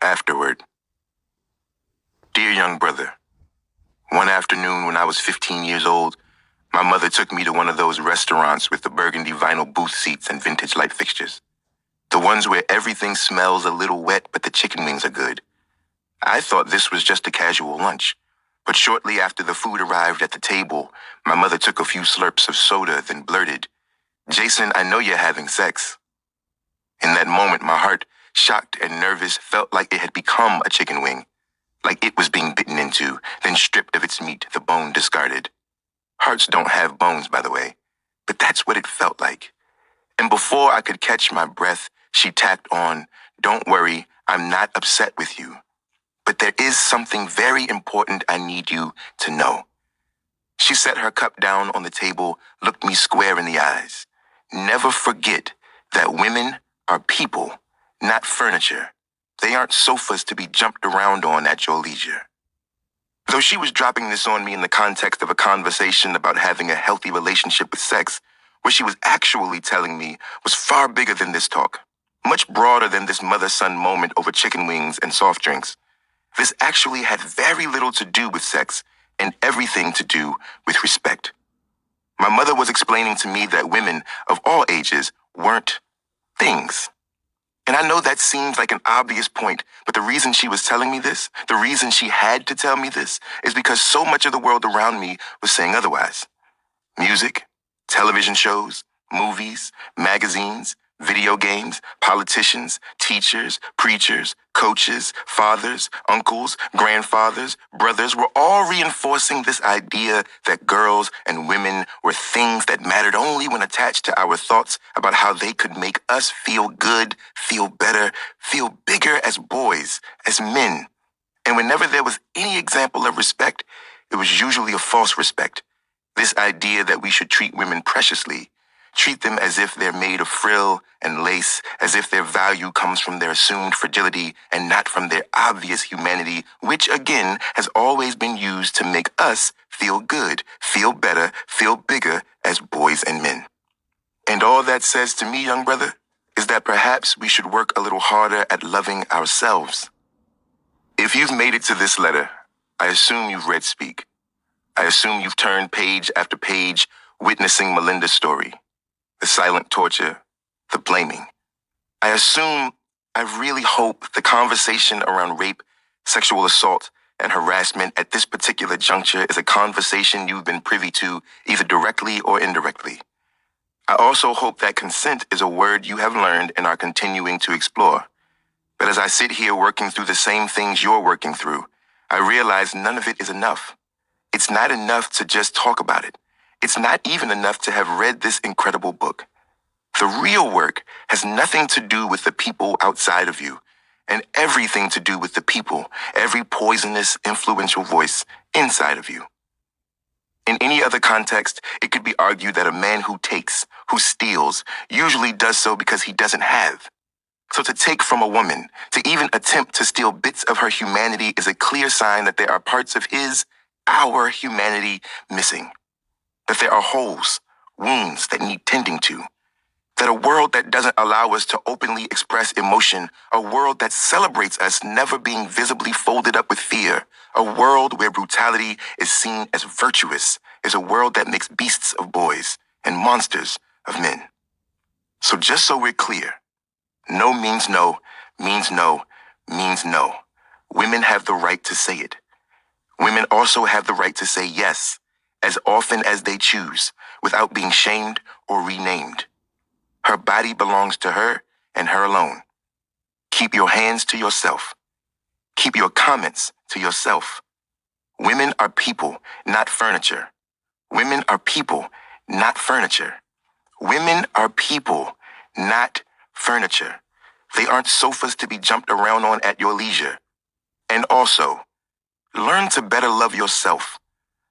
Afterword. Dear young brother, one afternoon when I was 15 years old, my mother took me to one of those restaurants with the burgundy vinyl booth seats and vintage light fixtures. The ones where everything smells a little wet, but the chicken wings are good. I thought this was just a casual lunch, but shortly after the food arrived at the table, my mother took a few slurps of soda, then blurted, "Jason, I know you're having sex." In that moment, my heart, shocked and nervous, felt like it had become a chicken wing, like it was being bitten into, then stripped of its meat, the bone discarded. Hearts don't have bones, by the way, but that's what it felt like. And before I could catch my breath, she tacked on, "Don't worry, I'm not upset with you. But there is something very important I need you to know." She set her cup down on the table, looked me square in the eyes. "Never forget that women are people, not furniture. They aren't sofas to be jumped around on at your leisure." Though she was dropping this on me in the context of a conversation about having a healthy relationship with sex, what she was actually telling me was far bigger than this talk, much broader than this mother-son moment over chicken wings and soft drinks. This actually had very little to do with sex and everything to do with respect. My mother was explaining to me that women of all ages weren't things. And I know that seems like an obvious point, but the reason she was telling me this, the reason she had to tell me this, is because so much of the world around me was saying otherwise. Music, television shows, movies, magazines, video games, politicians, teachers, preachers, coaches, fathers, uncles, grandfathers, brothers were all reinforcing this idea that girls and women were things that mattered only when attached to our thoughts about how they could make us feel good, feel better, feel bigger as boys, as men. And whenever there was any example of respect, it was usually a false respect. This idea that we should treat women preciously, treat them as if they're made of frill and lace, as if their value comes from their assumed fragility and not from their obvious humanity, which again has always been used to make us feel good, feel better, feel bigger as boys and men. And all that says to me, young brother, is that perhaps we should work a little harder at loving ourselves. If you've made it to this letter, I assume you've read Speak. I assume you've turned page after page witnessing Melinda's story, the silent torture, the blaming. I really hope the conversation around rape, sexual assault, and harassment at this particular juncture is a conversation you've been privy to either directly or indirectly. I also hope that consent is a word you have learned and are continuing to explore. But as I sit here working through the same things you're working through, I realize none of it is enough. It's not enough to just talk about it. It's not even enough to have read this incredible book. The real work has nothing to do with the people outside of you, and everything to do with the people, every poisonous, influential voice inside of you. In any other context, it could be argued that a man who takes, who steals, usually does so because he doesn't have. So to take from a woman, to even attempt to steal bits of her humanity is a clear sign that there are parts of our humanity missing. That there are holes, wounds that need tending to. That a world that doesn't allow us to openly express emotion, a world that celebrates us never being visibly folded up with fear, a world where brutality is seen as virtuous, is a world that makes beasts of boys and monsters of men. So just so we're clear, no means no, means no, means no. Women have the right to say it. Women also have the right to say yes, as often as they choose, without being shamed or renamed. Her body belongs to her and her alone. Keep your hands to yourself. Keep your comments to yourself. Women are people, not furniture. Women are people, not furniture. Women are people, not furniture. They aren't sofas to be jumped around on at your leisure. And also, learn to better love yourself.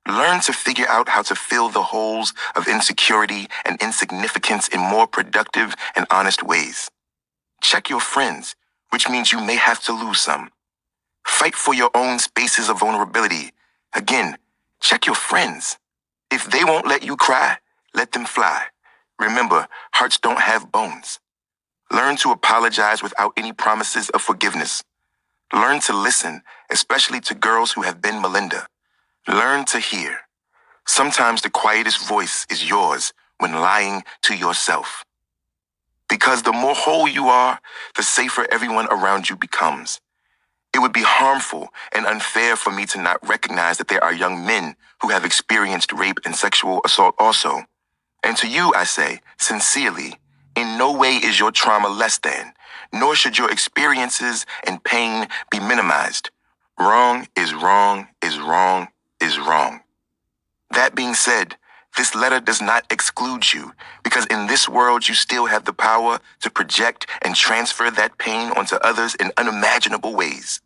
Learn to figure out how to fill the holes of insecurity and insignificance in more productive and honest ways. Check your friends, which means you may have to lose some. Fight for your own spaces of vulnerability. Again, check your friends. If they won't let you cry, let them fly. Remember, hearts don't have bones. Learn to apologize without any promises of forgiveness. Learn to listen, especially to girls who have been Melinda. Learn to hear. Sometimes the quietest voice is yours when lying to yourself. Because the more whole you are, the safer everyone around you becomes. It would be harmful and unfair for me to not recognize that there are young men who have experienced rape and sexual assault also. And to you, I say, sincerely, in no way is your trauma less than, nor should your experiences and pain be minimized. Wrong is wrong is wrong is wrong. That being said, this letter does not exclude you, because in this world you still have the power to project and transfer that pain onto others in unimaginable ways.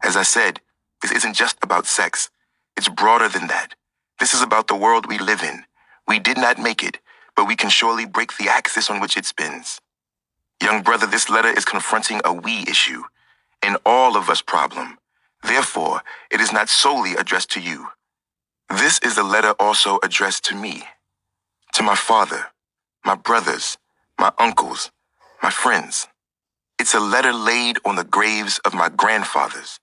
As I said, this isn't just about sex. It's broader than that. This is about the world we live in. We did not make it, but we can surely break the axis on which it spins. Young brother, this letter is confronting a we issue, an all of us problem. Therefore, it is not solely addressed to you. This is a letter also addressed to me, to my father, my brothers, my uncles, my friends. It's a letter laid on the graves of my grandfathers.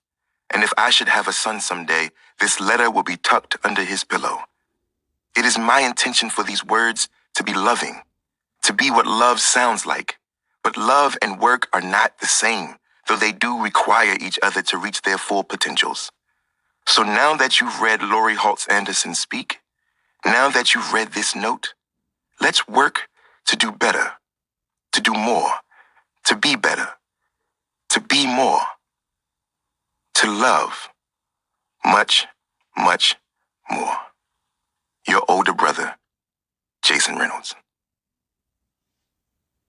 And if I should have a son someday, this letter will be tucked under his pillow. It is my intention for these words to be loving, to be what love sounds like. But love and work are not the same, though they do require each other to reach their full potentials. So now that you've read Lori Holtz Anderson speak, now that you've read this note, let's work to do better, to do more, to be better, to be more, to love much, much more. Your older brother, Jason Reynolds.